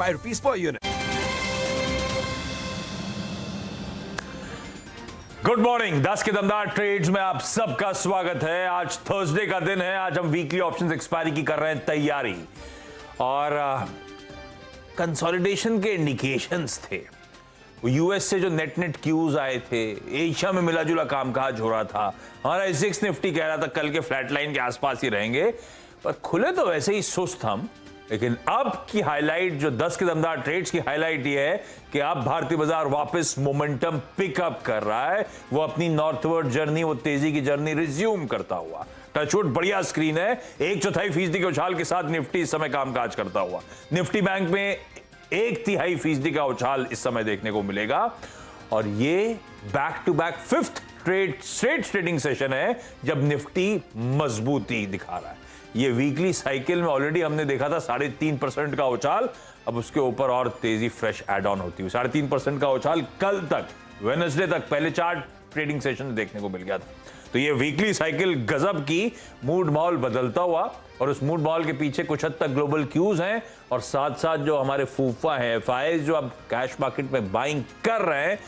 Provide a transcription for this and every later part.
5 rupees per unit. Good morning. 10 के दमदार trades में आप सबका स्वागत है। आज थर्सडे का दिन है। आज हम वीकली ऑप्शंस एक्सपायरी की कर रहे हैं तैयारी, और कंसोलिडेशन के इंडिकेशंस थे। यूएस से जो नेट क्यूज आए थे, एशिया में मिला जुला कामकाज हो रहा था। हमारा एसएक्स निफ्टी कह रहा था कल के फ्लैट लाइन के आसपास ही रहेंगे, पर खुले तो वैसे ही सुस्त हम। लेकिन अब की हाईलाइट, जो 10 के दमदार ट्रेड्स की हाईलाइट ये है कि अब भारतीय बाजार वापस मोमेंटम पिकअप कर रहा है। वो अपनी नॉर्थवर्ड जर्नी, वो तेजी की जर्नी रिज्यूम करता हुआ। टचवुड बढ़िया स्क्रीन है। 1/4% के उछाल के साथ निफ्टी इस समय कामकाज करता हुआ। निफ्टी बैंक में 1/3% का उछाल इस समय देखने को मिलेगा, और ये back to back 5th straight trading session है जब निफ्टी मजबूती दिखा रहा है। ये वीकली साइकिल में ऑलरेडी हमने देखा था 3.5% का उछाल, अब उसके ऊपर और तेजी फ्रेश एड ऑन होती हुई। 3.5% का उछाल कल तक, वेडनेसडे तक, पहले 4 ट्रेडिंग सेशन देखने को मिल गया था। तो ये वीकली साइकिल गजब की मूड माहौल बदलता हुआ, और उस मूड माहौल के पीछे कुछ हद तक ग्लोबल क्यूज हैं, और साथ साथ जो हमारे फूफा हैं, एफआईज जो अब कैश मार्केट में बाइंग कर रहे हैं,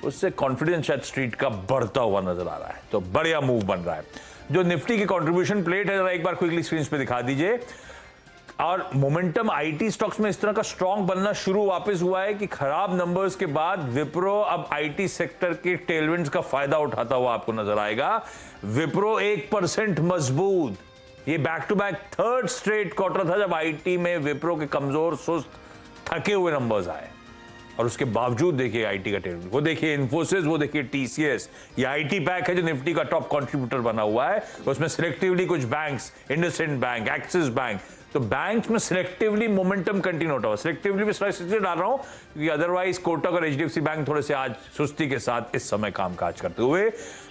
उससे कॉन्फिडेंस शायद स्ट्रीट का बढ़ता हुआ नजर आ रहा है। तो बढ़िया मूव बन रहा है। जो निफ्टी की कंट्रीब्यूशन प्लेट है, जरा एक बार क्विकली स्क्रीन पे दिखा दीजिए। और मोमेंटम आईटी स्टॉक्स में इस तरह का स्ट्रॉन्ग बनना शुरू वापस हुआ है कि खराब नंबर्स के बाद विप्रो अब आईटी सेक्टर के टेलविंड्स का फायदा उठाता हुआ आपको नजर आएगा। विप्रो 1% मजबूत। ये back to back 3rd straight quarter था जब आईटी में विप्रो के कमजोर, सुस्त, थके हुए नंबर्स आए, और उसके बावजूद देखिए आईटी का टेलविंड। वो देखिए इन्फोसिस, वो देखिए टीसीएस। ये आईटी पैक है जो निफ्टी का टॉप कंट्रीब्यूटर बना हुआ है। उसमें सिलेक्टिवली कुछ banks, IndusInd bank, axis bank, तो बैंक्स में सिलेक्टिवली मोमेंटम कंटिन्यू होता हुआ। सिलेक्टिवली भी इसलिए डाल रहा हूं क्योंकि अदरवाइज कोटक और एचडीएफसी बैंक थोड़े से आज सुस्ती के साथ इस समय कामकाज करते हुए।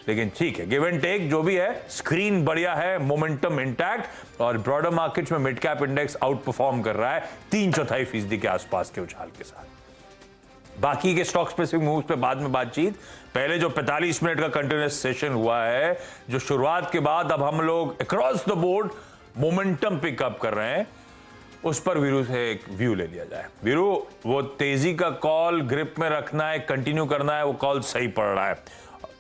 लेकिन ठीक है, गिव एंड टेक जो भी है, स्क्रीन बढ़िया है, मोमेंटम इंटैक्ट, और ब्रॉडर मार्केट्स में mid cap index out perform कर रहा है 3/4% के आसपास के उछाल के साथ। बाकी के स्टॉक स्पेसिफिक मूव्स पे बाद में बातचीत। पहले जो 45 मिनट का कंटिन्यूअस सेशन हुआ है, जो शुरुआत के बाद अब हम लोग across the board momentum pickup कर रहे हैं, उस पर वीरू से एक व्यू ले लिया जाए। वीरू, वो तेजी का कॉल ग्रिप में रखना है, कंटिन्यू करना है, वो कॉल सही पड़ रहा है।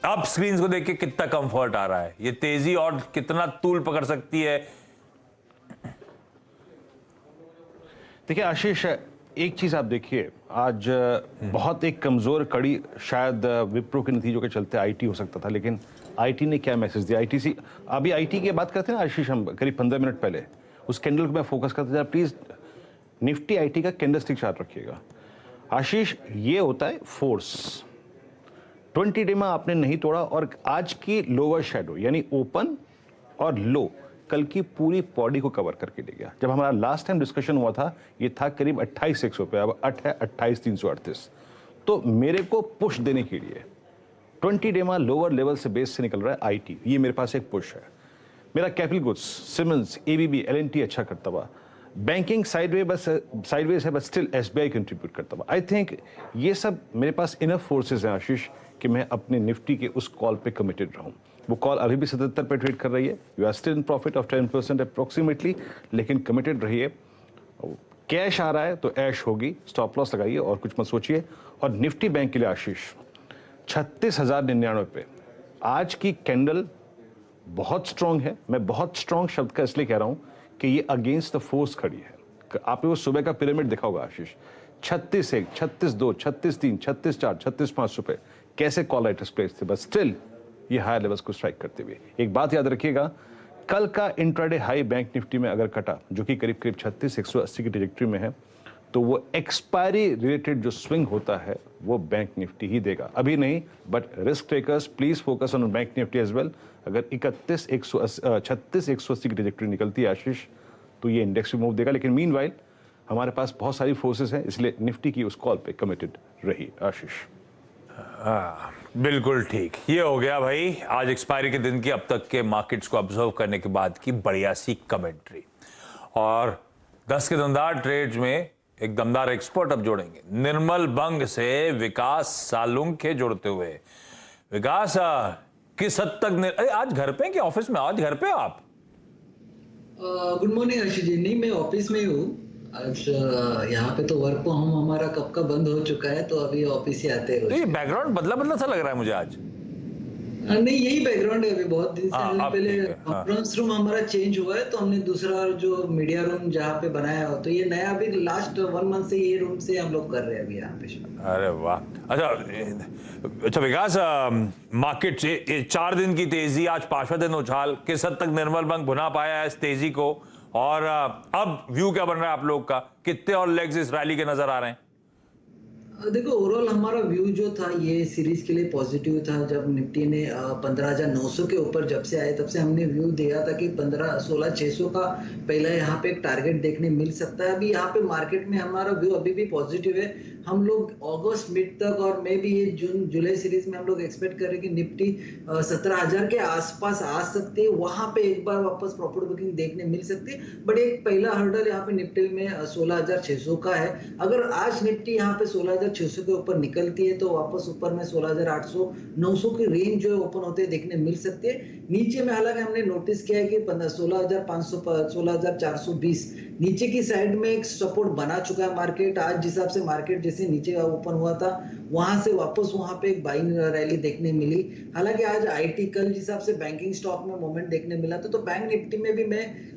अब स्क्रीन को देख के कितना कंफर्ट आ रहा है, ये तेजी और कितना तूल पकड़ सकती है? देखिए आशीष, एक चीज आप देखिए, आज बहुत एक कमजोर कड़ी शायद विप्रो के नतीजों के चलते आईटी हो सकता था, लेकिन आईटी ने क्या मैसेज दिया? आईटीसी, अभी आईटी की बात करते हैं ना आशीष, हम करीब 15 मिनट पहले उस कैंडल को मैं फोकस करता था। प्लीज निफ्टी आईटी का कैंडलस्टिक चार्ट रखिएगा आशीष। ये होता है फोर्स। 20 डे में आपने नहीं तोड़ा, और आज की लोअर शेडो यानी ओपन और लो कल की पूरी बॉडी को कवर करके ले गया। जब हमारा लास्ट टाइम डिस्कशन हुआ था, ये था करीब 28,100 पे, अब 28,338। तो मेरे को पुश देने के लिए 20 डे में लोअर लेवल से बेस से निकल रहा है आईटी, ये मेरे पास एक पुश है। मेरा capital goods, Siemens, ABB, LNT अच्छा करता हुआ। बैंकिंग साइडवेज है, बट स्टिल एसबीआई कंट्रीब्यूट करता हुआ। आई थिंक ये सब मेरे पास इनफ फोर्सेज हैं आशीष कि मैं अपने निफ्टी के उस कॉल पे कमिटेड रहूं। वो कॉल अभी भी 77 पे ट्रेड कर रही है। You are still in profit of 10% approximately, लेकिन कमिटेड रहिए। कैश आ रहा है तो ऐश होगी, स्टॉप लॉस लगाइए और कुछ मत सोचिए। और निफ्टी बैंक के लिए आशीष 36,099 पे आज की कैंडल बहुत स्ट्रांग है। मैं बहुत स्ट्रांग शब्द का इसलिए कह रहा हूं कि ये अगेंस्ट द फोर्स खड़ी है। आपने वो सुबह का पिरामिड देखा होगा आशीष, 36-1, 36-2, 36-3, 36-4, 36-5 पे कैसे कॉल राइटर्स प्लेस थे, बट स्टिल ये हायर लेवल्स को स्ट्राइक करते हुए। एक बात याद रखिएगा, कल का इंट्राडे हाई बैंक निफ्टी में अगर कटा, जो कि करीब 36,180 की ट्रैजेक्टरी में है, तो वो एक्सपायरी रिलेटेड जो स्विंग होता है वो बैंक निफ्टी ही देगा, अभी नहीं। But risk takers please focus on Bank Nifty as well. अगर 36,180 की ट्रैजेक्टरी निकलती है आशीष, तो ये इंडेक्स भी मूव देगा। लेकिन मीनवाइल हमारे पास बहुत सारी फोर्सेस हैं, इसलिए निफ्टी की उस कॉल पे कमिटेड रही आशीष। बिल्कुल ठीक, ये हो गया भाई आज एक्सपायरी के दिन की अब तक के मार्केट्स को ऑब्जर्व करने के बाद की बढ़िया सी कमेंट्री। और 10 के दमदार ट्रेड्स में एक दमदार एक्सपर्ट अब जोड़ेंगे, निर्मल बंग से विकास सालुंखे जोड़ते हुए। विकास, किस हद तक आज घर पे कि ऑफिस में? आज घर पे आप? Good morning Ashish ji. नहीं, मैं ऑफिस में हूँ। आज यहाँ पे तो वर्क फ्रॉम होम हमारा कब का बंद हो चुका है, तो अभी ऑफिस ही आते हैं तो रोज ये के। बैकग्राउंड बदला बदला सा लग रहा है मुझे आज। नहीं, यही बैकग्राउंड है। अभी बहुत दिन से हाँ हमने अब पहले ठीक है। हाँ कॉन्फ्रेंस रूम हमारा चेंज हुआ है, तो हमने दूसरा जो मीडिया रूम जहाँ पे बनाया हो, तो ये नया अभी लास्ट 1 मंथ से ये रूम से हम लोग कर रहे हैं अभी यहाँ पे। अरे वाह। अच्छा अच्छा विकास, मार्केट ये 4 दिन की तेजी, आज 5वां दिन उछाल, किस हद तक निर्मल बैंक भुना पाया है इस तेजी को, और अब व्यू क्या बन रहा है आप लोग का, कितने और लेग्स इस रैली के नजर आ रहे हैं? देखो, ओवरऑल हमारा व्यू जो था ये सीरीज के लिए पॉजिटिव था। जब निफ्टी ने 15,900 के ऊपर जब से आए, तब से हमने व्यू दिया था कि 16,600 का पहला यहाँ पे एक टारगेट देखने मिल सकता है। अभी यहाँ पे मार्केट में हमारा व्यू अभी भी पॉजिटिव है। हम लोग अगस्त मिड तक और मे भी ये जून जुलाई सीरीज में हम लोग एक्सपेक्ट करें कि निफ्टी 17,000 के आसपास आ सकते हैं। वहां पे एक बार वापस प्रॉफिट बुकिंग देखने मिल सकती है, बट एक पहला हर्डल यहाँ पे निफ्टी में 16,600 का है। अगर आज निफ्टी यहाँ पे 16,600 के ऊपर निकलती है, तो वापस ऊपर में 16,800 900 की रेंज जो है ओपन होते देखने मिल सकती है। नीचे में हालांकि हमने नोटिस किया है कि 16,500 16,420 नीचे की साइड में एक सपोर्ट बना चुका है मार्केट। आज जिस हिसाब से मार्केट जैसे नीचे ओपन हुआ था, वहां से वापस वहां पे एक बाइंग रैली देखने मिली। हालांकि आज आईटी, कल जिस हिसाब से बैंकिंग स्टॉक में मोमेंट देखने मिला था, तो बैंक निफ्टी में भी मैं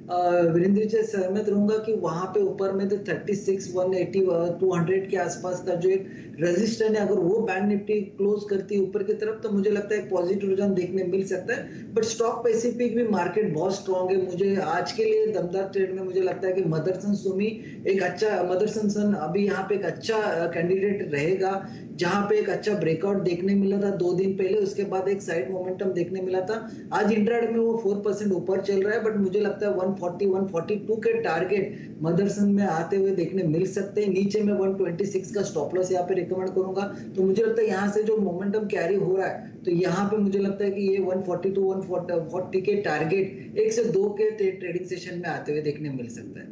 वीरेंद्र जी से सहमत रहूंगा कि वहां पे ऊपर में तो 36 180 200 के आसपास का जो एक रेजिस्टेंस है, अगर वो बैंक निफ्टी क्लोज करती है ऊपर की तरफ, तो मुझे लगता है एक पॉजिटिव रिटर्न देखने मिल सकता है। बट स्टॉक पैसिफिक भी मार्केट बहुत स्ट्रांग है। मुझे आज के लिए दमदार ट्रेड में मुझे लगता है कि मदरसन सुमी एक अच्छा, मदरसन सन अभी यहाँ पे एक अच्छा कैंडिडेट रहेगा, जहां पे एक अच्छा ब्रेकआउट देखने मिला था 2 दिन पहले। उसके बाद एक साइड मोमेंटम देखने मिला था। आज इंट्राडे में वो 4% ऊपर चल रहा है, बट मुझे लगता है 140 142 के टारगेट मदरसन में आते हुए देखने मिल सकते हैं। नीचे में 126 का स्टॉप लॉस यहाँ पे रिकमेंड करूंगा। तो मुझे लगता है यहाँ से जो मोमेंटम कैरी हो रहा है, तो यहाँ पे मुझे लगता है कि ये 142 140 के टारगेट 1 से 2 के ट्रेडिंग सेशन में आते हुए देखने मिल सकता है।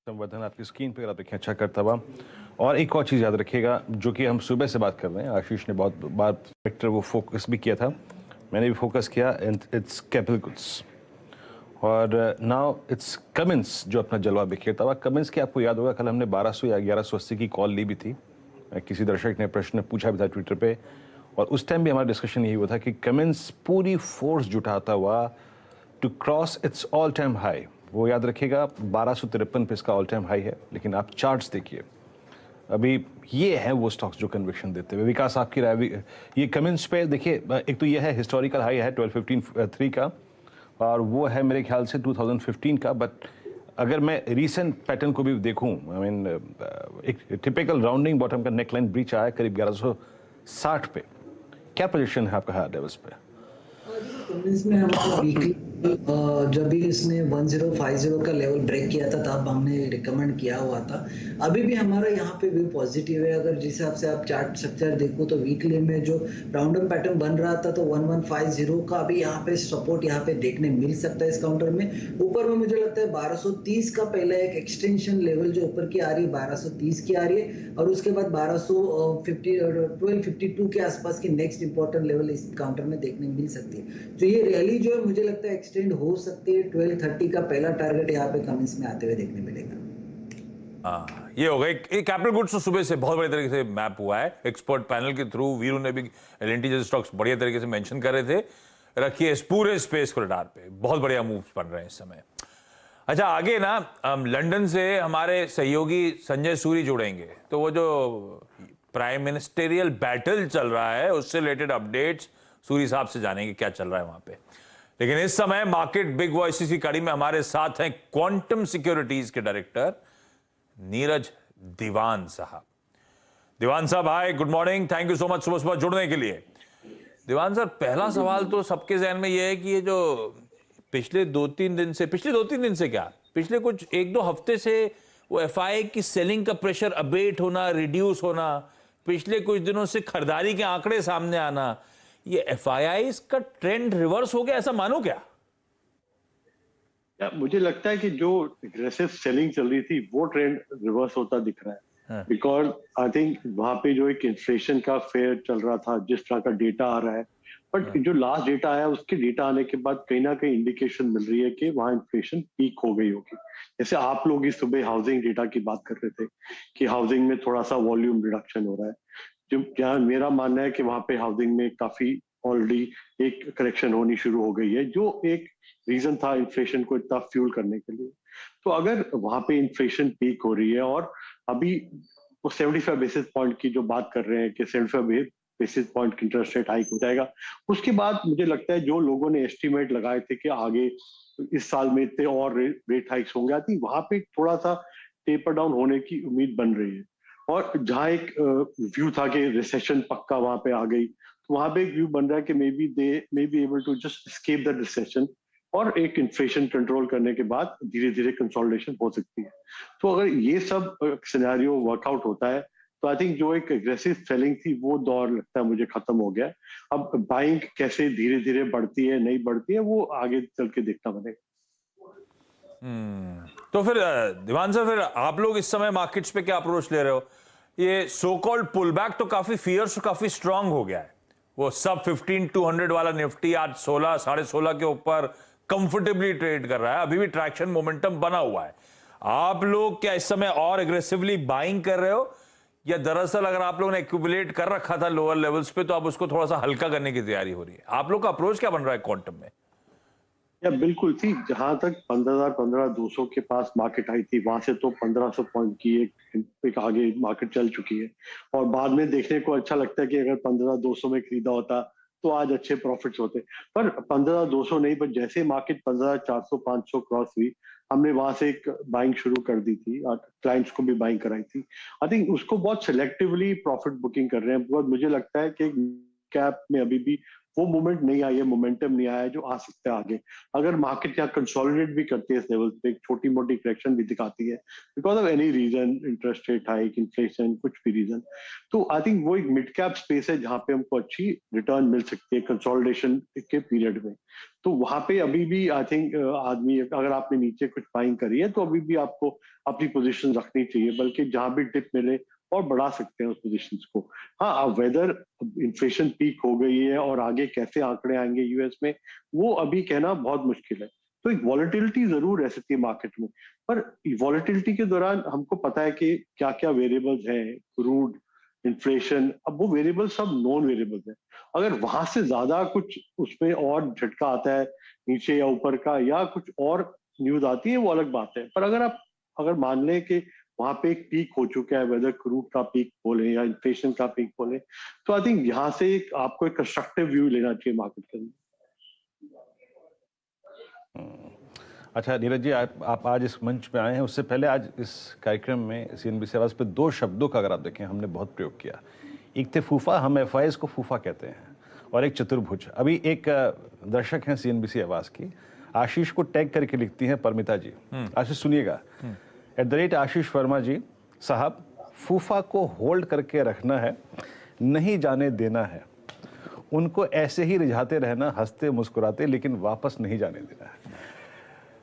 संवर्धन आपकी स्क्रीन पे आप देखें, अच्छा करता हुआ। और एक और चीज़ याद रखिएगा, जो कि हम सुबह से बात कर रहे हैं, आशीष ने बहुत बार फैक्टर वो फोकस भी किया था, मैंने भी फोकस किया, इट्स कैपिटल गुड्स और नाउ इट्स कमिंस जो अपना जलवा बिखेरता हुआ। कमिंस की आपको याद होगा, कल हमने 1200 या 1180 की कॉल ली भी थी। किसी दर्शक ने प्रश्न पूछा भी था ट्विटर पे, और उस टाइम भी हमारा डिस्कशन यही हुआ था कि कमिंस पूरी फोर्स जुटाता हुआ to cross its all time high. वो याद रखिएगा 1253 पे इसका ऑल टाइम हाई है। लेकिन आप चार्ट्स देखिए, अभी ये है वो स्टॉक्स जो कन्विक्शन देते हुए। विकास, आपकी राय? ये कमिंस पे देखिए, एक तो ये है हिस्टोरिकल हाई है 1215.3 का, और वो है मेरे ख्याल से 2015 का। बट अगर मैं रीसेंट पैटर्न को भी देखूं, आई मीन एक टिपिकल राउंडिंग बॉटम का नेकलाइन ब्रीच आया करीब 1160 पे। क्या पोजीशन है आपका हायर लेवल्स पे? कमिंस में हमारा वीकली जब भी इसने 1050 का लेवल ब्रेक किया था, तब हमने रिकमेंड किया हुआ था। अभी भी हमारा यहाँ पे व्यू पॉजिटिव है। अगर जिस हिसाब से आप चार्ट स्ट्रक्चर देखो, तो वीकली में जो राउंडम पैटर्न बन रहा था, तो 1150 का अभी यहाँ पे सपोर्ट यहाँ पे देखने मिल सकता है इस काउंटर में। ऊपर में मुझे लगता है 1230 का पहला एक एक्सटेंशन लेवल जो ऊपर की आ रही है, 1230 की आ रही है, और उसके बाद 1252 के आसपास की नेक्स्ट इंपॉर्टेंट लेवल इस काउंटर में देखने मिल सकती है। तो ये रैली जो है मुझे लगता है एक्सटेंड हो सकती है। 1230 का पहला टारगेट यहाँ पे कमिंस में आते हुए देखने मिलेगा। ये हो गई कैपिटल गुड्स। तो सुबह से बहुत बड़ी तरीके से मैप हुआ है एक्सपर्ट पैनल के थ्रू। वीरू ने भी एल&टी जैसे स्टॉक्स बढ़िया तरीके से मेंशन कर रहे थे। रखिए इस पूरे स्पेस कॉरिडोर पे बहुत बढ़िया मूव्स बन रहे हैं इस समय। अच्छा, आगे ना लंदन से हमारे सहयोगी संजय सूरी जुड़ेंगे, तो वो जो प्राइम मिनिस्टेरियल बैटल चल रहा है उससे रिलेटेड अपडेट्स सूरी साहब से जानेंगे क्या चल रहा है वहां पे। लेकिन इस समय मार्केट बिग वॉइसेस की कड़ी में हमारे साथ हैं क्वांटम सिक्योरिटीज के डायरेक्टर नीरज दीवान साहब। दीवान साहब, hi, good morning, thank you so much सुबह सुबह जुड़ने के लिए। दीवान सर, पहला सवाल तो सबके जहन में यह है कि ये जो पिछले 2-3 दिन से क्या, पिछले कुछ 1-2 हफ्ते से वो एफआईआई की सेलिंग का प्रेशर अबेट होना, रिड्यूस होना, पिछले कुछ दिनों से खरीदारी के आंकड़े सामने आना, ये एफआईआई का ट्रेंड रिवर्स हो गया, ऐसा मानो क्या? मुझे लगता है कि जो एग्रेसिव सेलिंग चल रही थी वो ट्रेंड रिवर्स होता दिख रहा है। बिकॉज आई थिंक वहां पे जो एक इन्फ्लेशन का फेयर चल रहा था, जिस तरह का डेटा आ रहा है, बट जो लास्ट डेटा आया उसके डेटा आने के बाद कहीं ना कहीं इंडिकेशन मिल रही है कि वहाँ इन्फ्लेशन पीक हो गई होगी। जैसे आप लोग इस सुबह हाउसिंग डेटा की बात कर रहे थे कि हाउसिंग में थोड़ा सा वॉल्यूम रिडक्शन हो रहा है, जो जहाँ मेरा मानना है कि वहाँ पे हाउसिंग में काफी ऑलरेडी एक करेक्शन होनी शुरू हो गई है, जो एक रीजन था इन्फ्लेशन को इतना फ्यूल करने के लिए। तो अगर वहाँ पे इन्फ्लेशन पीक हो रही है और अभी वो 75 बेसिस पॉइंट की जो बात कर रहे हैं कि 75 बेसिस पॉइंट की इंटरेस्ट रेट हाइक हो जाएगा, उसके बाद मुझे लगता है जो लोगों ने एस्टिमेट लगाए थे कि आगे इस साल में इतने और रेट हाइक्स होंगे, आई थिंक वहां पे थोड़ा सा टेपर डाउन होने की उम्मीद बन रही है। और जहाँ एक व्यू था कि रिसेशन पक्का वहां पे आ गई, तो वहां पे एक व्यू बन रहा है कि may be able to just escape the recession और एक इन्फ्लेशन कंट्रोल करने के बाद धीरे धीरे कंसोलिडेशन हो सकती है। तो अगर ये सब सिनेरियो वर्कआउट होता है तो आई थिंक जो एक एग्रेसिव सेलिंग थी वो दौर लगता है मुझे खत्म हो गया है। अब बाइंग कैसे धीरे धीरे बढ़ती है नहीं बढ़ती है वो आगे चल के देखना बनेगा। तो फिर दीवान सर, फिर आप लोग इस समय मार्केट्स पे क्या अप्रोच ले रहे हो? ये सो कॉल्ड पुल बैक तो काफी फियर्स और काफी स्ट्रांग हो गया है। वो सब 15,200 वाला निफ्टी आज 16, 16.5 के ऊपर कंफर्टेबली ट्रेड कर रहा है। अभी भी ट्रैक्शन मोमेंटम बना हुआ है। आप लोग क्या इस समय और एग्रेसिवली बाइंग कर रहे हो, या दरअसल अगर आप लोगों ने एक्यूमुलेट कर रखा था लोअर लेवल्स पे तो अब उसको थोड़ा सा हल्का करने की तैयारी हो रही है? आप लोग का अप्रोच क्या बन रहा है क्वांटम में? या बिल्कुल थी, जहां तक 15,000 15,200 के पास मार्केट आई थी वहां से तो 1,500 पॉइंट की एक आगे मार्केट चल चुकी है। और बाद में देखने को अच्छा लगता है कि अगर 15,200 में खरीदा होता तो आज अच्छे प्रॉफिट्स होते, पर 15,200 नहीं, पर जैसे मार्केट 15,400 500 क्रॉस हुई हमने वहां से एक बाइंग शुरू कर दी थी और क्लाइंट्स को भी बाइंग कराई थी। आई थिंक उसको बहुत सिलेक्टिवली प्रॉफिट बुकिंग कर रहे हैं। बहुत मुझे लगता है कि कैप में अभी भी वो मोमेंट नहीं आई है, मोमेंटम नहीं आया है जो आ सकता है आगे। अगर मार्केट क्या कंसोलिडेट भी करती है इस लेवल पे, एक छोटी मोटी करेक्शन भी दिखाती है because of any reason, interest rate hike, inflation, कुछ भी रीजन, तो आई थिंक वो एक मिड कैप स्पेस है जहां पे हमको अच्छी रिटर्न मिल सकती है कंसोलिडेशन के पीरियड में। तो वहां पे अभी भी आई थिंक आदमी, अगर आपने नीचे कुछ बाइंग करी है तो अभी भी आपको अपनी पोजीशन रखनी चाहिए, बल्कि जहां भी टिप मिले और बढ़ा सकते हैं उस पोजीशंस को। हाँ, अब वेदर इन्फ्लेशन पीक हो गई है और आगे कैसे आंकड़े आएंगे यूएस में वो अभी कहना बहुत मुश्किल है। तो एक वॉलेटिलिटी जरूर रह सकती है मार्केट में, पर वॉलेटिलिटी के दौरान हमको पता है कि क्या क्या वेरिएबल्स हैं, क्रूड, इन्फ्लेशन, अब वो वेरिएबल सब नॉन वेरिएबल्स हैं। अगर वहां से ज्यादा कुछ उसमें और झटका आता है नीचे या ऊपर का, या कुछ और न्यूज आती है वो अलग बात है। पर अगर मान लें कि वहां पे एक पीक हो चुका है, वेदर क्रूड का पीक बोले या इन्फ्लेशन का पीक बोले, तो आई थिंक यहाँ से आपको एक कंस्ट्रक्टिव व्यू लेना चाहिए मार्केट के अंदर। अच्छा नीरज जी, आप आज इस मंच पे आए हैं, उससे पहले आज इस कार्यक्रम में सीएनबीसी आवाज पे 2 शब्दों का अगर आप देखें हमने बहुत प्रयोग किया। एक थे फूफा, हम एफआईएस को फूफा कहते हैं, और एक चतुर्भुज। अभी एक दर्शक हैं सीएनबीसी आवाज की, आशीष को टैग करके लिखती हैं परमिता जी। आशीष सुनिएगा, @आशीष वर्मा जी साहब, फूफा को होल्ड करके रखना है, नहीं जाने देना है, उनको ऐसे ही रिझाते रहना हंसते मुस्कुराते, लेकिन वापस नहीं जाने देना है।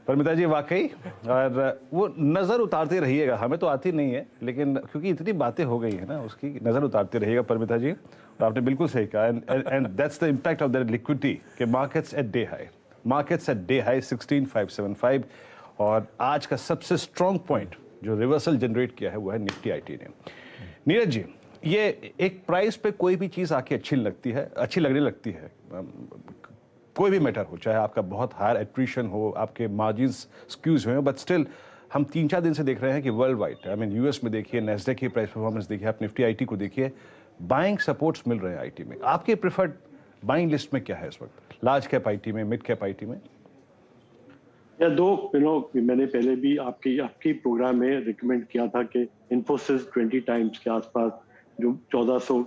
परमिता जी वाकई, और वो नज़र उतारते रहिएगा, हमें तो आती नहीं है लेकिन क्योंकि इतनी बातें हो गई है ना, उसकी नज़र उतारते रहिएगा परमिता जी। और आपने बिल्कुल सही कहा, and that's the impact of the liquidity के markets at day high, markets at day high 16,575। और आज का सबसे स्ट्रॉन्ग पॉइंट जो रिवर्सल जनरेट किया है वो है निफ्टी आईटी ने। नीरज जी, ये एक प्राइस पे कोई भी चीज़ आके अच्छी लगने लगती है, कोई भी मैटर हो, चाहे आपका बहुत हायर एट्रिशन हो, आपके मार्जिन्स स्क्यूज हुए, बट स्टिल हम 3-4 दिन से देख रहे हैं कि world wide, I mean US में देखिए, नेस्डेक की प्राइस परफॉर्मेंस देखिए, आप निफ्टी आईटी को देखिए, बाइंग सपोर्ट्स मिल रहे हैं आईटी में। आपके प्रेफर्ड बाइंग लिस्ट में क्या है इस वक्त, लार्ज कैप आईटी में, मिड कैप आईटी में? या मैंने पहले भी आपके प्रोग्राम में रिकमेंड किया था कि इन्फोसिस 20 टाइम्स के आसपास जो 1400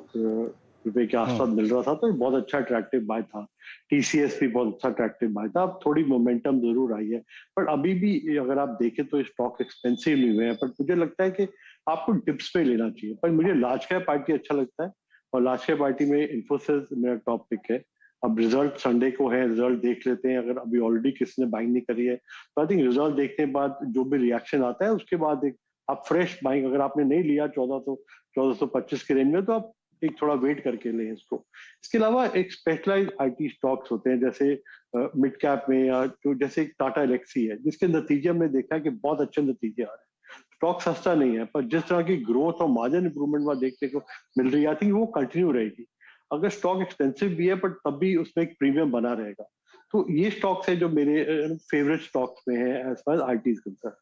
रुपए के आसपास मिल रहा था, तो बहुत अच्छा अट्रैक्टिव बाय था। टीसीएस भी बहुत अच्छा अट्रैक्टिव बाय था। अब थोड़ी मोमेंटम जरूर आई है, पर अभी भी अगर आप देखें तो स्टॉक एक्सपेंसिव नहीं हुए हैं, पर मुझे लगता है कि आपको डिप्स पे लेना चाहिए। पर मुझे लार्ज कैप पार्टी अच्छा लगता है, और लार्ज कैप पार्टी में इन्फोसिस मेरा टॉप पिक है। अब रिजल्ट संडे को है, रिजल्ट देख लेते हैं। अगर अभी ऑलरेडी किसी ने बाइंग नहीं करी है तो आई थिंक रिजल्ट देखने के बाद जो भी रिएक्शन आता है उसके बाद एक आप फ्रेश बाइंग, अगर आपने नहीं लिया 1425 के रेंज में, तो आप एक थोड़ा वेट करके लें इसको। इसके अलावा एक स्पेशलाइज आईटी स्टॉक्स होते हैं, जैसे मिड कैप में, या जो जैसे टाटा एलेक्सी है, जिसके नतीजे हमने देखा है कि बहुत अच्छे नतीजे आ रहे हैं। स्टॉक सस्ता नहीं है, पर जिस तरह की ग्रोथ और मार्जिन इंप्रूवमेंट वहां देखने को मिल रही है, आई थिंक वो कंटिन्यू रहेगी। अगर स्टॉक एक्सपेंसिव भी है, पर तब भी उसमें एक प्रीमियम बना रहेगा। तो ये स्टॉक्स है जो मेरे फेवरेट स्टॉक्स में है as far IT is concern.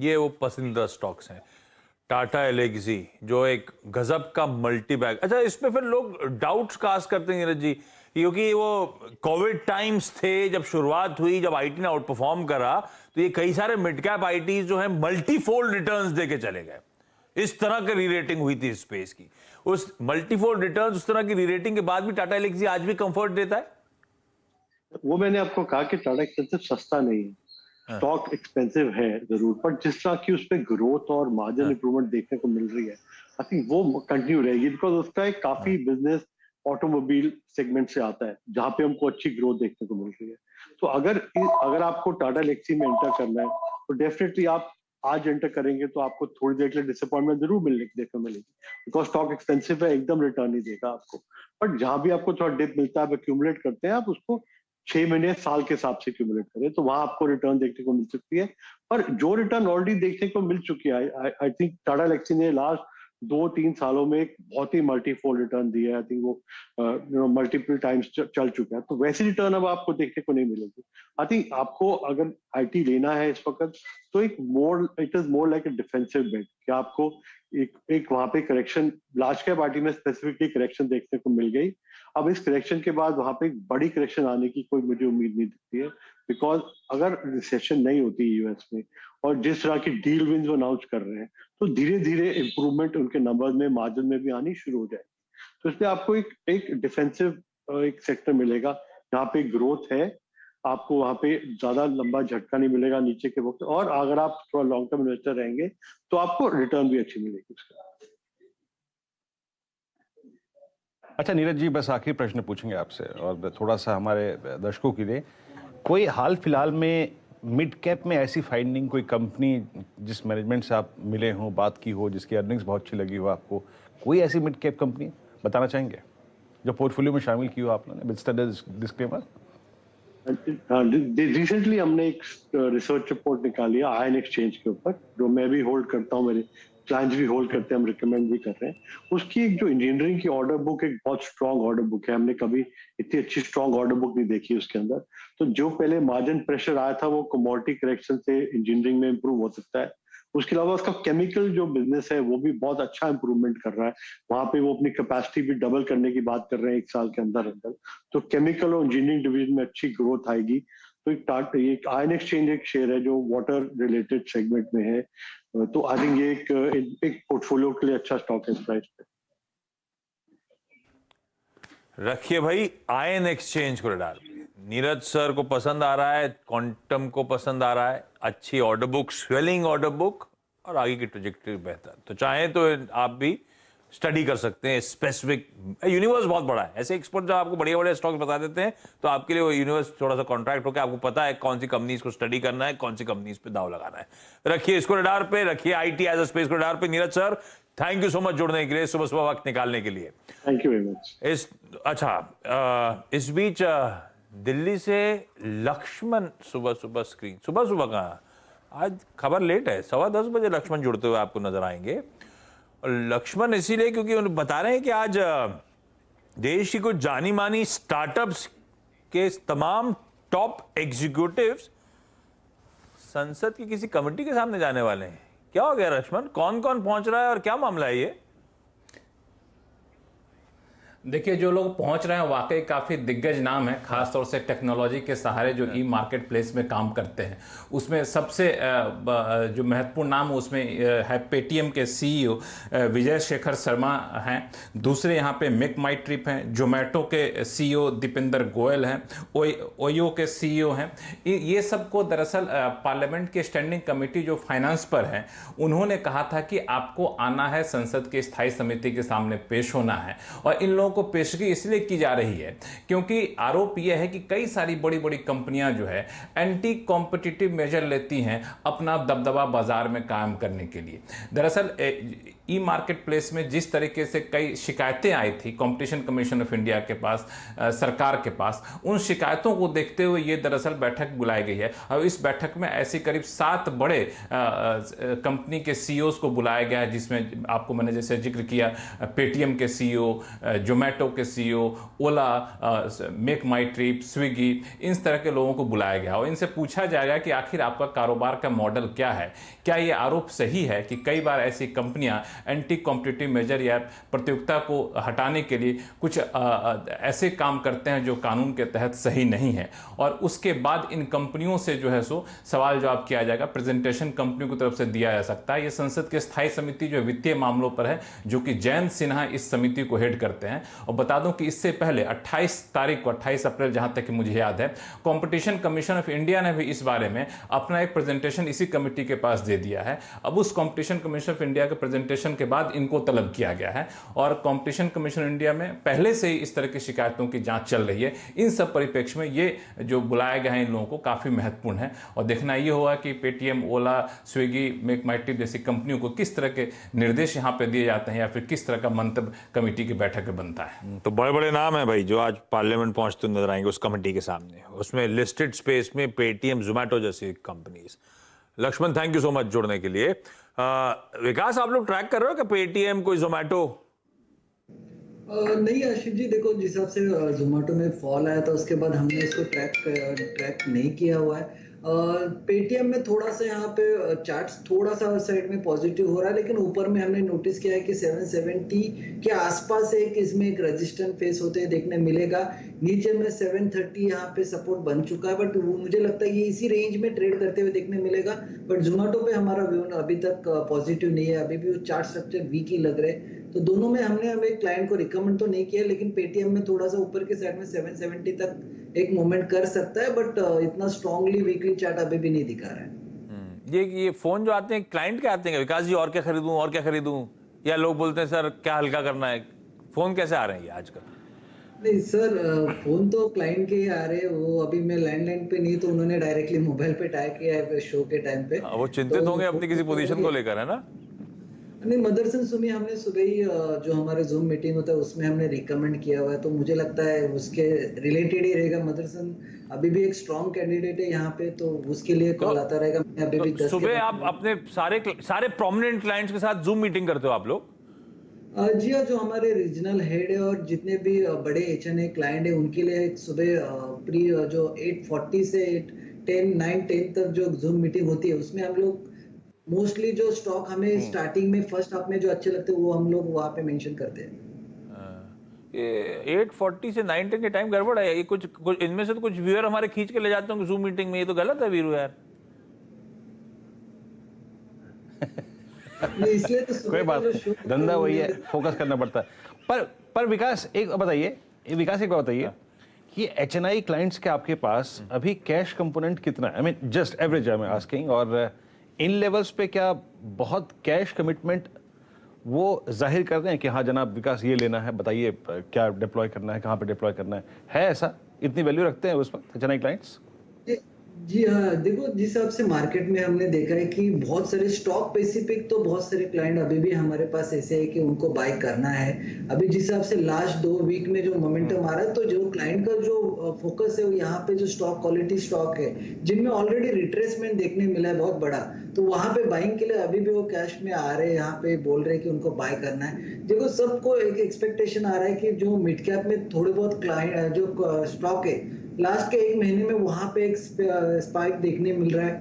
ये वो पसंदीदा स्टॉक्स हैं। टाटा एलेक्सी जो एक गजब का मल्टी बैग। अच्छा, इसमें फिर लोग डाउट्स कास्ट करते हैं नीरज जी, क्योंकि वो कोविड टाइम्स थे जब शुरुआत हुई, जब आईटी ने आउट परफॉर्म करा, तो ये कई सारे मिड कैप आईटी जो है मल्टीफोल्ड रिटर्न्स देके चले गए। इस तरह की री रेटिंग हुई थी स्पेस की। उस मल्टीफोल्ड रिटर्न्स, उस तरह की री रेटिंग के बाद भी टाटा एलेक्सी आज भी कंफर्ट देता है। वो मैंने आपको कहा कि टाटा एक्सपेंसिव सस्ता नहीं है, स्टॉक एक्सपेंसिव है जरूर, पर जिस तरह की उसमें ग्रोथ और मार्जिन इंप्रूवमेंट देखने को मिल रही है, आई थिंक वो कंटिन्यू रहेगी, बिकॉज उसका एक काफी बिजनेस ऑटोमोबाइल सेगमेंट से आता है, जहां पे हमको अच्छी ग्रोथ देखने को मिल रही है। तो अगर आपको टाटा एलेक्सी में एंटर करना है, तो डेफिनेटली आप आज एंटर करेंगे तो आपको थोड़ी देर के लिए डिसअपॉइंटमेंट जरूर देखने को मिलेगी, बिकॉज स्टॉक एक्सपेंसिव है, एकदम रिटर्न नहीं देगा आपको। बट जहां भी आपको थोड़ा डिप मिलता है, आप एक्यूमुलेट करते हैं, आप उसको 6 महीने साल के हिसाब से एक्यूमुलेट करें, तो वहां आपको रिटर्न देखने को मिल सकती है। पर जो रिटर्न ऑलरेडी देखने को मिल चुकी है, आई थिंक टाटा एलेक्सी ने लास्ट 2-3 सालों में एक बहुत ही मल्टीफोल्ड रिटर्न दिया है। आई थिंक वो मल्टीपल टाइम्स चल चुका है, तो वैसी रिटर्न अब आपको देखने को नहीं मिलेगी। आई थिंक आपको अगर आईटी लेना है इस वक्त, तो it is more like a defensive bet, कि आपको एक वहां पे करेक्शन, लार्ज कैप आईटी में स्पेसिफिकली करेक्शन देखने को मिल गई। अब इस करेक्शन के बाद वहां पे एक बड़ी करेक्शन आने की कोई मुझे उम्मीद नहीं दिखती है, बिकॉज अगर रिसेशन नहीं होती यूएस में, और जिस तरह की डील विंस वो अनाउंस कर रहे हैं, तो धीरे धीरे इंप्रूवमेंट उनके नंबर्स में, मार्जिन में भी आनी शुरू हो जाएगी। तो इसलिए आपको एक डिफेंसिव एक सेक्टर मिलेगा जहाँ पे ग्रोथ है, आपको वहां पे ज्यादा लंबा झटका नहीं मिलेगा नीचे के वक्त, और अगर आप थोड़ा लॉन्ग टर्म इन्वेस्टर रहेंगे तो आपको रिटर्न भी अच्छी मिलेगी उसका। अच्छा नीरज जी, बस आखिरी प्रश्न पूछेंगे आपसे, और थोड़ा सा हमारे दर्शकों के लिए, कोई हाल फिलहाल में मिड कैप में ऐसी फाइंडिंग, कोई कंपनी जिस मैनेजमेंट से आप मिले हों, बात की हो, जिसकी अर्निंग्स बहुत अच्छी लगी हो आपको, कोई ऐसी मिड कैप कंपनी बताना चाहेंगे जो पोर्टफोलियो में शामिल की हो आपने, विद डिस्क्लेमर? रिसेंटली हमने एक रिसर्च रिपोर्ट निकाली है आयन एक्सचेंज के ऊपर, जो मैं भी होल्ड करता हूँ, मेरे क्लाइंट्स भी होल्ड करते हैं, हम रिकमेंड भी कर रहे हैं। उसकी एक जो इंजीनियरिंग की ऑर्डर बुक, एक बहुत स्ट्रॉन्ग ऑर्डर बुक है, हमने कभी इतनी अच्छी स्ट्रॉन्ग ऑर्डर बुक नहीं देखी उसके अंदर। तो जो पहले मार्जिन प्रेशर आया था, वो कमोडिटी करेक्शन से इंजीनियरिंग में इंप्रूव हो सकता है। उसके अलावा उसका केमिकल जो बिजनेस है, वो भी बहुत अच्छा इंप्रूवमेंट कर रहा है। वहां पे वो अपनी कैपेसिटी भी डबल करने की बात कर रहे हैं 1 साल के अंदर अंदर। तो केमिकल और इंजीनियरिंग डिवीजन में अच्छी ग्रोथ आएगी। तो एक आयन एक्सचेंज एक शेयर है जो वाटर रिलेटेड सेगमेंट में है। तो आई थिंक ये एक पोर्टफोलियो के लिए अच्छा स्टॉक है इस प्राइस पे। रखिए भाई आयन एक्सचेंज को रडार पे। नीरज सर को पसंद आ रहा है, क्वांटम को पसंद आ रहा है, अच्छी order book, swelling order book, और आगे की ट्रेजेक्टरी बेहतर। तो चाहें तो आप भी स्टडी कर सकते हैं। स्पेसिफिक यूनिवर्स बहुत बड़ा है, ऐसे एक्सपर्ट जब आपको बढ़िया बढ़िया स्टॉक्स बता देते हैं, तो आपके लिए वो यूनिवर्स थोड़ा सा कॉन्ट्रैक्ट होकर आपको पता है कौन सी कंपनीज को स्टडी करना है, कौन सी कंपनीज पे दाव लगाना है। रखिए इसको रडार पे, रखिए आईटी एज अ स्पेस को रडार पे। Neeraj sir, thank you so much जुड़ने के लिए, सुबह सुबह वक्त निकालने के लिए। Thank you very much. इस बीच दिल्ली से लक्ष्मण सुबह सुबह कहाँ, आज खबर लेट है, 10:15 बजे लक्ष्मण जुड़ते हुए आपको नजर आएंगे। और लक्ष्मण इसीलिए क्योंकि उन्हें बता रहे हैं कि आज देश की कुछ जानी मानी स्टार्टअप्स के तमाम टॉप एग्जीक्यूटिव्स संसद की किसी कमेटी के सामने जाने वाले हैं। क्या हो गया लक्ष्मण, कौन कौन पहुंच रहा है और क्या मामला है ये? देखिए, जो लोग पहुंच रहे हैं वाकई काफ़ी दिग्गज नाम है, खासतौर से टेक्नोलॉजी के सहारे जो ई मार्केट प्लेस में काम करते हैं। उसमें सबसे जो महत्वपूर्ण नाम उसमें है पेटीएम के सीईओ विजय शेखर शर्मा हैं। दूसरे यहाँ पे मेक माई ट्रिप हैं, जोमेटो के सीईओ दीपेंद्र गोयल हैं, ओयो के सीईओ हैं। ये सबको दरअसल पार्लियामेंट की स्टैंडिंग कमेटी जो फाइनेंस पर है, उन्होंने कहा था कि आपको आना है, संसद की स्थायी समिति के सामने पेश होना है, और इन लोगों को पेशगी इसलिए की जा रही है क्योंकि आरोप यह है कि कई सारी बड़ी बड़ी कंपनियां जो है एंटी कॉम्पिटिटिव मेजर लेती हैं अपना दबदबा बाजार में कायम करने के लिए। दरअसल ई मार्केट प्लेस में जिस तरीके से कई शिकायतें आई थी कंपटीशन कमीशन ऑफ इंडिया के पास, सरकार के पास, उन शिकायतों को देखते हुए ये दरअसल बैठक बुलाई गई है। और इस बैठक में ऐसे करीब 7 बड़े कंपनी के सीईओज को बुलाया गया है, जिसमें आपको मैंने जैसे जिक्र किया पेटीएम के सीईओ, जोमेटो के सीईओ, ओला, मेक माई ट्रिप, स्विगी, इस तरह के लोगों को बुलाया गया और इनसे पूछा जाएगा कि आखिर आपका कारोबार का मॉडल क्या है। क्या ये आरोप सही है कि कई बार ऐसी कंपनियां एंटी कॉम्पिटिटिव मेजर या प्रतियोगिता को हटाने के लिए कुछ ऐसे काम करते हैं जो कानून के तहत सही नहीं है, और उसके बाद इन कंपनियों से जो है सो सवाल जवाब किया जाएगा, प्रेजेंटेशन कंपनी की तरफ से दिया जा सकता है। ये संसद की स्थायी समिति जो वित्तीय मामलों पर है, जो कि जयंत सिन्हा इस समिति को हेड करते हैं। और बता दूं कि इससे पहले 28 तारीख को, 28 अप्रैल जहां तक कि मुझे याद है, कंपटीशन कमीशन ऑफ इंडिया ने भी इस बारे में अपना एक प्रेजेंटेशन इसी कमेटी के पास दे दिया है। अब उस कंपटीशन कमीशन ऑफ इंडिया के प्रेजेंटेशन के बाद इनको तलब किया गया है और कंपटीशन कमीशन इंडिया में पहले से ही इस तरह की शिकायतों की जांच चल रही है। इन सब परिप्रेक्ष्य में ये जो बुलाया गया है इन लोगों को काफी महत्वपूर्ण है और देखना ये होगा कि पेटीएम, ओला, स्विगी, मेक माई ट्रिप जैसी कंपनियों को किस तरह के निर्देश यहाँ पे दिए जाते हैं या फिर किस तरह का मंतव्य कमेटी की बैठक में बनता है। तो बड़े बड़े नाम है भाई जो आज पार्लियामेंट पहुंचते नजर आएंगे उस कमेटी के सामने, उसमें लिस्टेड स्पेस में पेटीएम, जोमेटो जैसी companies. Laxman, thank you so much जुड़ने के लिए। विकास, आप लोग ट्रैक कर रहे हो कि पेटीएम, कोई जोमेटो? नहीं आशीष जी, देखो जिस हिसाब से जोमेटो में फॉल आया था उसके बाद हमने इसको ट्रैक नहीं किया हुआ है। पेटीएम में थोड़ा सा यहाँ पे चार्ट्स थोड़ा सा साइड में पॉजिटिव हो रहा है, लेकिन ऊपर में हमने नोटिस किया है कि 770 के आसपास इसमें एक रेजिस्टेंस फेस होते हैं देखने मिलेगा। नीचे में 730 यहाँ पे सपोर्ट बन चुका है, बट वो मुझे लगता है ये इसी रेंज में ट्रेड करते हुए देखने मिलेगा। बट जोमेटो पे हमारा व्यू अभी तक पॉजिटिव नहीं है, अभी भी वो चार्ट स्ट्रक्चर वीक ही लग रहे हैं। तो दोनों में हमने अब एक क्लाइंट को रिकमेंड तो नहीं किया, लेकिन पेटीएम में थोड़ा सा ऊपर के साइड में 770 तक एक मूवमेंट कर सकता है, बट इतना स्ट्रांगली वीकली चार्ट अभी भी नहीं दिखा रहा है। ये फोन जो आते हैं क्लाइंट के आते हैं, विकास जी और क्या खरीदूं और क्या खरीदूं, या लोग बोलते हैं सर क्या हल्का करना है? फोन कैसे आ रहे हैं ये आजकल? नहीं सर, फोन तो क्लाइंट के ही आ रहे हैं। वो अभी मैं लैंडलाइन पे नहीं, तो उन्होंने डायरेक्टली मोबाइल पे टाई किया है शो के टाइम पे। वो चिंतित होंगे अपनी किसी पोजीशन को लेकर, है ना? नहीं, मदरसन सुमी हमने सुबह ही जो हमारे जूम मीटिंग होता है उसमें हमने रिकमेंड किया हुआ है, तो मुझे लगता है उसके रिलेटेड ही रहेगा। मदरसन अभी भी एक स्ट्रॉन्ग कैंडिडेट है यहाँ पे, तो उसके लिए कॉल आता रहेगा। मैं अभी भी सुबह आप अपने सारे प्रोमिनेंट क्लाइंट्स के साथ जूम मीटिंग करते हो आप लोग? जी हाँ, जो हमारे रीजनल हेड है और जितने भी बड़े एचएनए क्लाइंट है उनके लिए एक सुबह प्री जो 8:40 से 9-10 तक जो जूम मीटिंग होती है उसमें हम लोग मोस्टली जो स्टॉक हमें स्टार्टिंग में फर्स्ट हाफ में जो अच्छे लगते हैं वो हम लोग वहाँ पे मेंशन करते हैं। ये 8:40 से 9-10 के टाइम गड़बड़ है। ये कुछ इनमें से तो कुछ व्यूअर हमारे खींच के ले जाते होंगे जूम मीटिंग में, ये तो गलत है वीरू यार। इसलिए तो कोई बात नहीं, धंधा वही है, फोकस करना पड़ता है। पर विकास एक बताइए, विकास एक बात बताइए कि एचएनआई क्लाइंट्स के आपके पास अभी कैश कंपोनेंट कितना है? I mean just average I am asking, और इन लेवल्स पे क्या बहुत कैश कमिटमेंट वो जाहिर करते हैं कि हाँ जनाब विकास ये लेना है, बताइए क्या डिप्लॉय करना है, कहाँ पे डिप्लॉय करना है ऐसा? इतनी वैल्यू रखते हैं उस वक्त एचएनआई क्लाइंट्स? जी हाँ, देखो जिस हिसाब से मार्केट में हमने देखा है कि बहुत सारे स्टॉक स्पेसिफिक तो बहुत सारे क्लाइंट अभी भी हमारे पास ऐसे है कि उनको बाय करना है। अभी जिस हिसाब से लास्ट 2 वीक में जो मोमेंटम आ रहा है, तो जो क्लाइंट का जो फोकस है वो यहाँ पे जो स्टॉक क्वालिटी स्टॉक है जिनमें ऑलरेडी रिट्रेसमेंट देखने मिला है बहुत बड़ा, तो वहां पे बाइंग के लिए अभी भी वो कैश में आ रहे हैं, यहाँ पे बोल रहे हैं कि उनको बाय करना है। देखो सबको एक एक्सपेक्टेशन आ रहा है कि जो मिड कैप में थोड़े बहुत क्लाइंट जो स्टॉक है लास्ट के 1 महीने में वहां पे एक स्पाइक देखने मिल रहा है,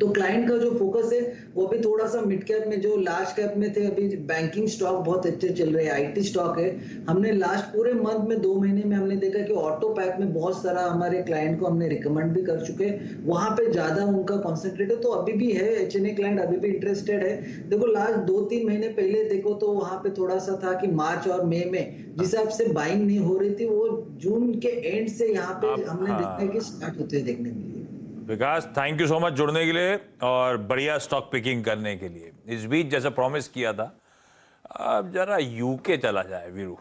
तो क्लाइंट का जो फोकस है वो भी थोड़ा सा मिड कैप में, जो लार्ज कैप में थे अभी बैंकिंग स्टॉक बहुत अच्छे चल रहे हैं, आईटी स्टॉक है। हमने लास्ट पूरे मंथ में 2 महीने में हमने देखा कि ऑटो पैक में बहुत सारा हमारे क्लाइंट को हमने रिकमेंड भी कर चुके हैं, वहां पे ज्यादा उनका कॉन्सेंट्रेट है। तो अभी भी है, एचएनए क्लाइंट अभी भी इंटरेस्टेड है। देखो लास्ट 2-3 महीने पहले देखो तो वहां पे थोड़ा सा था कि मार्च और मई में जिस हिसाब से बाइंग नहीं हो रही थी, वो जून के एंड से यहाँ पे हमने देखा है कि स्टार्ट होते हुए देखने मिली है। विकास, थैंक यू सो मच जुड़ने के लिए और बढ़िया स्टॉक पिकिंग करने के लिए। इस बीच जैसे प्रॉमिस किया था, अब जरा यूके चला जाए वीरू।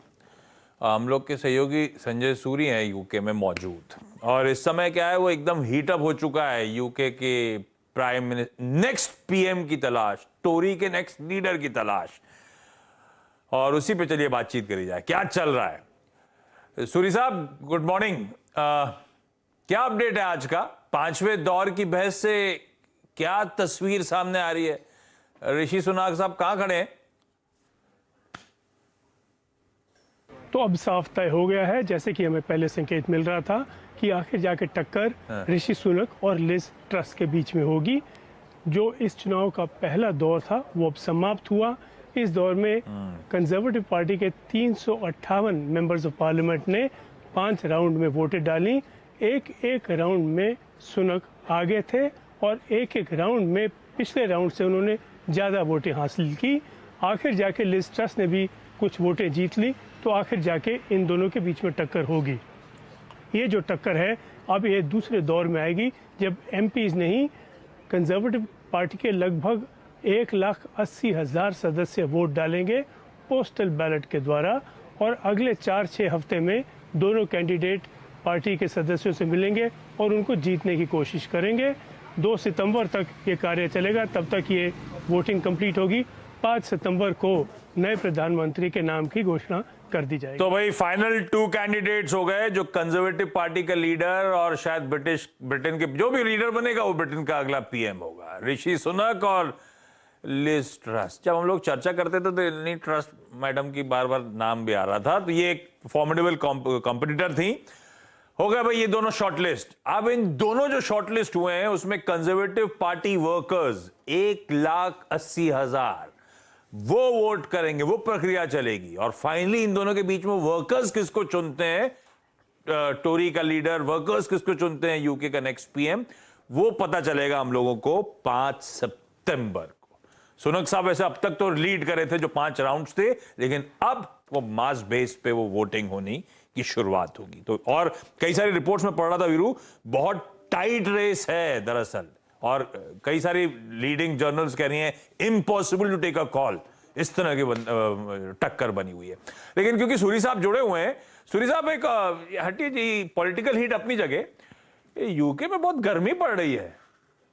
हम लोग के सहयोगी संजय सूरी हैं यूके में मौजूद, और इस समय क्या है वो एकदम हीटअप हो चुका है यूके के प्राइम मिनिस्टर, नेक्स्ट पीएम की तलाश, टोरी के नेक्स्ट लीडर की तलाश, और उसी पे चलिए बातचीत करी जाए। क्या चल रहा है सूरी साहब? Good morning. क्या अपडेट है आज का? 5वें दौर की बहस से क्या तस्वीर सामने आ रही है? ऋषि सुनाक साहब कहां खड़े हैं? तो अब साफ तय हो गया है, जैसे कि हमें पहले संकेत मिल रहा था कि आखिर जाके टक्कर ऋषि सुनक और लिज ट्रस के बीच में होगी। जो इस चुनाव का पहला दौर था वो अब समाप्त हुआ। इस दौर में कंजर्वेटिव पार्टी के 358 मेंबर्स ऑफ पार्लियामेंट ने 5 राउंड में वोटें डाली। एक राउंड में सुनक आगे थे और एक राउंड में पिछले राउंड से उन्होंने ज़्यादा वोटें हासिल की। आखिर जाके लिज ट्रस ने भी कुछ वोटें जीत ली, तो आखिर जाके इन दोनों के बीच में टक्कर होगी। ये जो टक्कर है अब ये दूसरे दौर में आएगी, जब एमपीज नहीं, कंजर्वेटिव पार्टी के लगभग 1,80,000 सदस्य वोट डालेंगे पोस्टल बैलेट के द्वारा, और अगले 4-6 हफ्ते में दोनों कैंडिडेट पार्टी के सदस्यों से मिलेंगे और उनको जीतने की कोशिश करेंगे। 2 सितंबर तक ये कार्य चलेगा, तब तक ये वोटिंग कंप्लीट होगी। 5 सितंबर को नए प्रधानमंत्री के नाम की घोषणा कर दी जाएगी। तो भाई फाइनल 2 कैंडिडेट्स हो गए, जो कंजर्वेटिव पार्टी का लीडर और शायद ब्रिटेन के जो भी लीडर बनेगा वो ब्रिटेन का अगला पीएम होगा, ऋषि सुनक और लिज ट्रस। जब हम लोग चर्चा करते थे तो लिज ट्रस मैडम की बार बार नाम भी आ रहा था, तो ये एक फॉर्मिडेबल कॉम्पिटिटर थी। हो गया भाई ये दोनों शॉर्टलिस्ट। अब इन दोनों जो शॉर्टलिस्ट हुए हैं उसमें कंजर्वेटिव पार्टी वर्कर्स 1,80,000 वो वोट करेंगे, वो प्रक्रिया चलेगी, और फाइनली इन दोनों के बीच में वर्कर्स किसको चुनते हैं, टोरी का लीडर, वर्कर्स किसको चुनते हैं यूके का नेक्स्ट पीएम, वो पता चलेगा हम लोगों को 5 सितंबर को। सुनक साहब ऐसे अब तक तो लीड करे थे, जो 5 राउंड्स थे, लेकिन अब वो मास बेस पे वो वोटिंग होने की शुरुआत होगी। तो और कई सारी रिपोर्ट्स में पढ़ रहा था वीरू, बहुत टाइट रेस है दरअसल, और कई सारी लीडिंग जर्नल्स कह रही हैं impossible to take a call, इस तरह की टक्कर बनी हुई है। लेकिन क्योंकि सूरी साहब जुड़े हुए हैं, सूरी साहब एक हटिए जी, पॉलिटिकल हीट अपनी जगह, यूके में बहुत गर्मी पड़ रही है,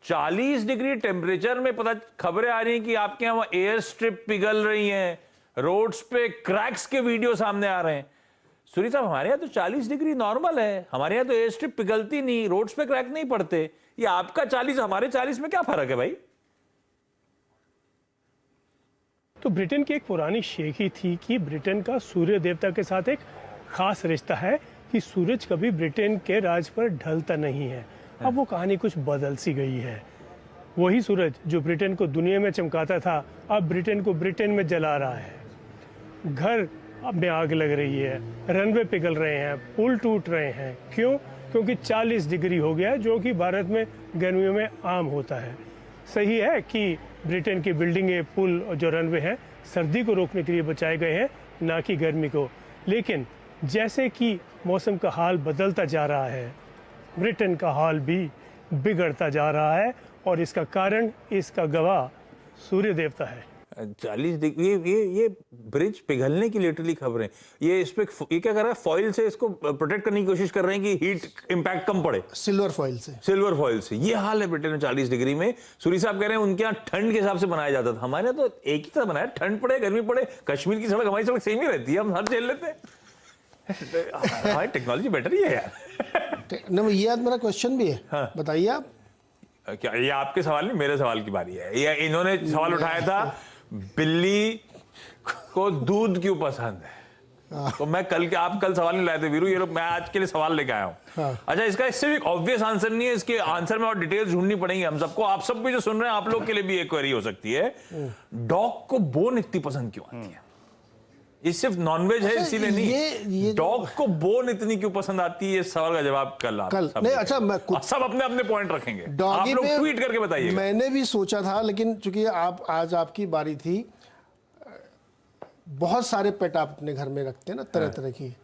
40 डिग्री टेम्परेचर में पता खबरें आ रही हैं कि आपके यहाँ एयर स्ट्रिप पिघल रही हैं, रोड्स पे क्रैक्स के वीडियो सामने आ रहे हैं। सूरी साहब हमारे यहाँ तो 40 डिग्री नॉर्मल है, हमारे यहाँ तो एयर स्ट्रिप पिघलती नहीं, रोड्स पे क्रैक नहीं पड़ते, ये आपका 40 हमारे 40 में क्या फर्क है भाई? तो ब्रिटेन की एक पुरानी शेखी थी कि ब्रिटेन का सूर्य देवता के साथ एक खास रिश्ता है कि सूरज कभी ब्रिटेन के राज पर ढलता नहीं है। अब वो कहानी कुछ बदल सी गई है। वही सूरज जो ब्रिटेन को दुनिया में चमकाता था, अब ब्रिटेन को ब्रिटेन में जला रहा है। घर में आग लग रही है, रनवे पिघल रहे हैं, पुल टूट रहे हैं। क्यों? क्योंकि 40 डिग्री हो गया, जो कि भारत में गर्मियों में आम होता है। सही है कि ब्रिटेन की बिल्डिंगें, पुल और जो रनवे हैं सर्दी को रोकने के लिए बचाए गए हैं, ना कि गर्मी को। लेकिन जैसे कि मौसम का हाल बदलता जा रहा है, ब्रिटेन का हाल भी बिगड़ता जा रहा है, और इसका कारण, इसका गवाह सूर्य देवता है। 40 डिग्री, ये ब्रिज पिघलने की लिटरली खबरें, ये इस पे ये क्या कर रहा है, फॉइल से इसको प्रोटेक्ट करने की कोशिश कर रहे हैं कि हीट इंपैक्ट कम पड़े, सिल्वर फॉइल से। ये हाल है ब्रिटेन में 40 डिग्री में। सूरी साहब कह रहे हैं उनके यहाँ ठंड के हिसाब से बनाया जाता था, हमारे यहाँ तो एक ही तरह बनाया, ठंड पड़े गर्मी पड़े, कश्मीर की सड़क हमारी सड़क सेम ही रहती है, हम हर झेल लेते हैं। हमारी टेक्नोलॉजी बेटर ही है यार। नहीं, ये आज मेरा क्वेश्चन भी है। हाँ। बताइए आप। क्या ये आपके सवाल नहीं, मेरे सवाल की बारी है। ये इन्होंने सवाल उठाया था, बिल्ली को दूध क्यों पसंद है, तो मैं आप कल सवाल नहीं लाए थे वीरू, ये लोग, मैं आज के लिए सवाल लेके आया हूँ। हाँ। अच्छा, इसका इससे भी एक ऑब्वियस आंसर नहीं है, इसके आंसर में और डिटेल्स ढूंढनी पड़ेंगी हम सबको। आप सब भी जो सुन रहे हैं, आप लोग के लिए भी एक क्वेरी हो सकती है, डॉग को बोन इतनी पसंद क्यों आती है? ये सिर्फ नॉनवेज है इसीलिए नहीं, डॉग को बोन इतनी क्यों पसंद आती है, इस सवाल का जवाब कल नहीं, अच्छा, मैं सब अपने अपने पॉइंट रखेंगे, आप डॉगी लोग ट्वीट करके बताइए। मैंने भी सोचा था, लेकिन चूंकि आज आपकी बारी थी, बहुत सारे पेट आप अपने घर में रखते हैं ना, तरह तरह की,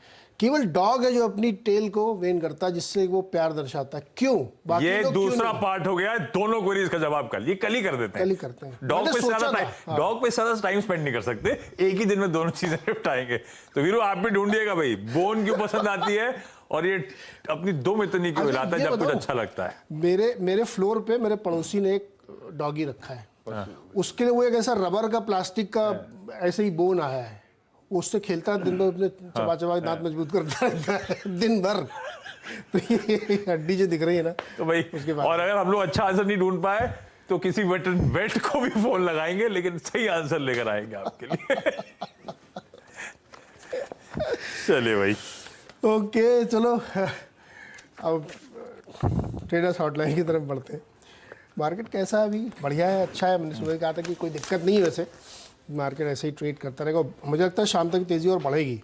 केवल डॉग है जो अपनी टेल को वेन करता है, जिससे वो प्यार दर्शाता है। क्यों? बाकी ये लोग क्यों दूसरा नहीं? पार्ट हो गया, दोनों क्वेरीज इसका जवाब कर, ये कल ही कर देते हैं, कल ही करते हैं। डॉग मैंने पे सोचा ज्यादा था, टाइम, हाँ। डॉग पे ज्यादा टाइम स्पेंड नहीं कर सकते, एक ही दिन में दोनों चीजें निपटाएंगे। तो वीरू आप भी ढूंढिएगा भाई, बोन क्यों पसंद आती है और ये अपनी दो में इतनी क्यों हिलाता है ये जब कुछ बताओ, अच्छा लगता है। मेरे फ्लोर पे मेरे पड़ोसी ने एक डॉगी रखा है। उसके लिए वो एक ऐसा रबर का, प्लास्टिक का ऐसे ही बोन आया है, उससे खेलता है दिन भर, अपने चबा चबा के दांत मजबूत करता रहता है दिन भर। तो ये हड्डी जो दिख रही है ना, तो भाई, उसके बाद और अगर हम लोग अच्छा आंसर नहीं ढूंढ पाए तो किसी वेट को भी फोन लगाएंगे, लेकिन सही आंसर लेकर आएंगे आपके लिए। चलिए भाई, ओके चलो अब ट्रेडर्स हॉटलाइन की तरफ बढ़ते हैं। मार्केट कैसा है अभी? बढ़िया है, अच्छा है। मैंने सुबह कहा था कि कोई दिक्कत नहीं है, वैसे मार्केट ऐसे ही ट्रेड करता रहेगा। मुझे लगता है शाम तक तेज़ी और बढ़ेगी।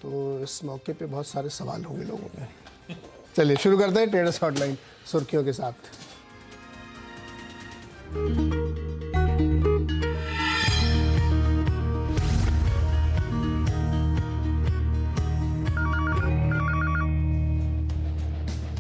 तो इस मौके पे बहुत सारे सवाल होंगे लोगों के। चलिए शुरू करते हैं ट्रेडर्स हॉटलाइन सुर्खियों के साथ।